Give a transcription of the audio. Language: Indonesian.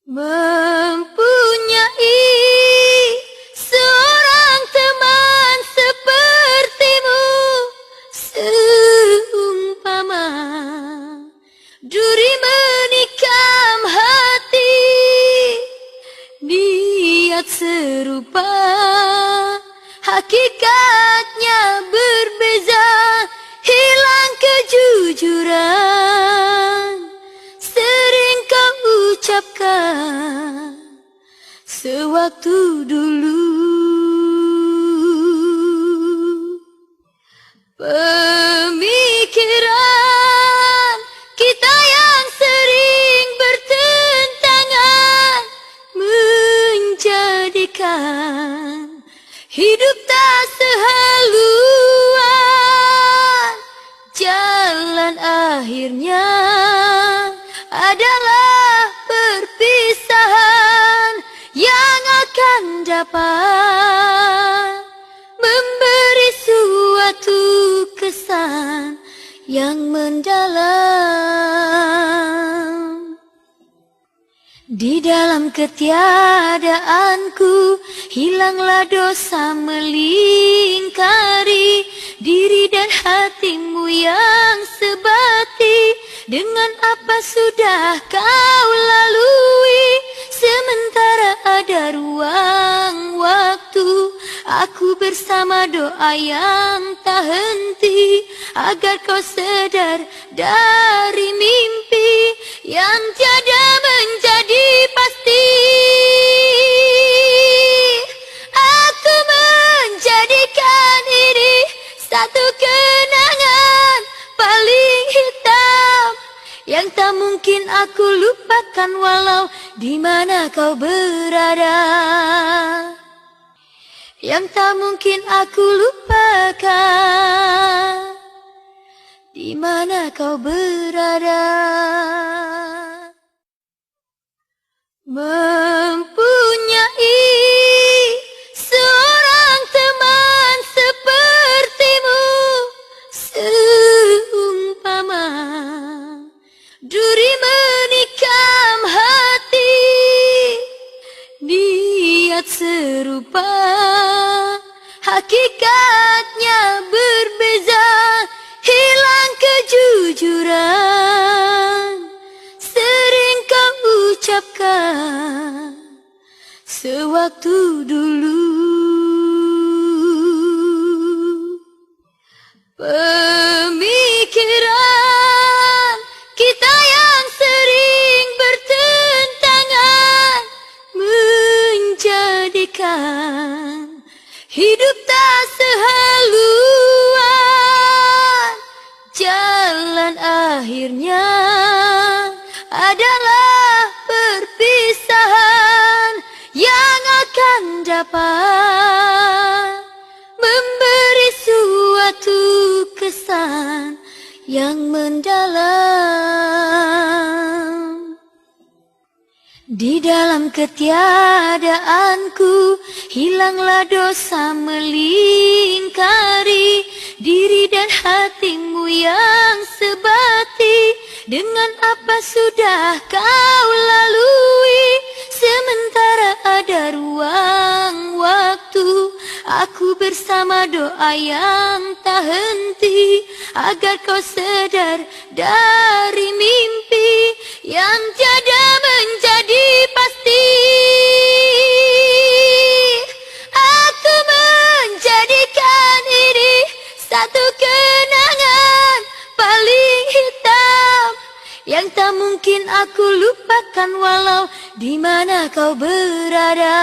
Mempunyai seorang teman sepertimu, seumpama duri menikam hati. Niat serupa, hakikatnya berbeza. Hilang kejujuran, sering kau ucapkan sewaktu dulu. Pemikiran kita yang sering bertentangan menjadikan hidup tak sehaluan. Jalan akhirnya adalah perpisahan yang akan dapat memberi suatu kesan yang mendalam. Di dalam ketiadaanku hilanglah dosa melingkari diri dan hatimu yang sebati. Dengan apa sudah kau lalui, sementara ada ruang waktu, aku bersama doa yang tak henti agar kau sedar dari mimpi yang tiada menjadi pasti. Aku menjadikan ini satu kenangan paling hitam yang tak mungkin aku lupakan walau di mana kau berada. Yang tak mungkin aku lupakan di mana kau berada. Mempunyai seorang teman sepertimu, seumpama duri menikam hati. Niat serupa, hakikatnya berbeza. Hilang kejujuran, sering kau ucapkan sewaktu dulu. Pemikiran kita yang sering bertentangan menjadikan hidup tak sehaluan. Jalan akhirnya adalah perpisahan yang akan dapat memberi suatu kesan yang mendalam. Di dalam ketiadaanku hilanglah dosa melingkari diri dan hatimu yang sebati. Dengan apa sudah kau lalui, sementara ada ruang waktu, aku bersama doa yang tak henti agar kau sedar dari mimpi yang tiada menjadi pasti. Aku menjadikan ini satu kenangan paling hitam yang tak mungkin aku lupakan walau di mana kau berada.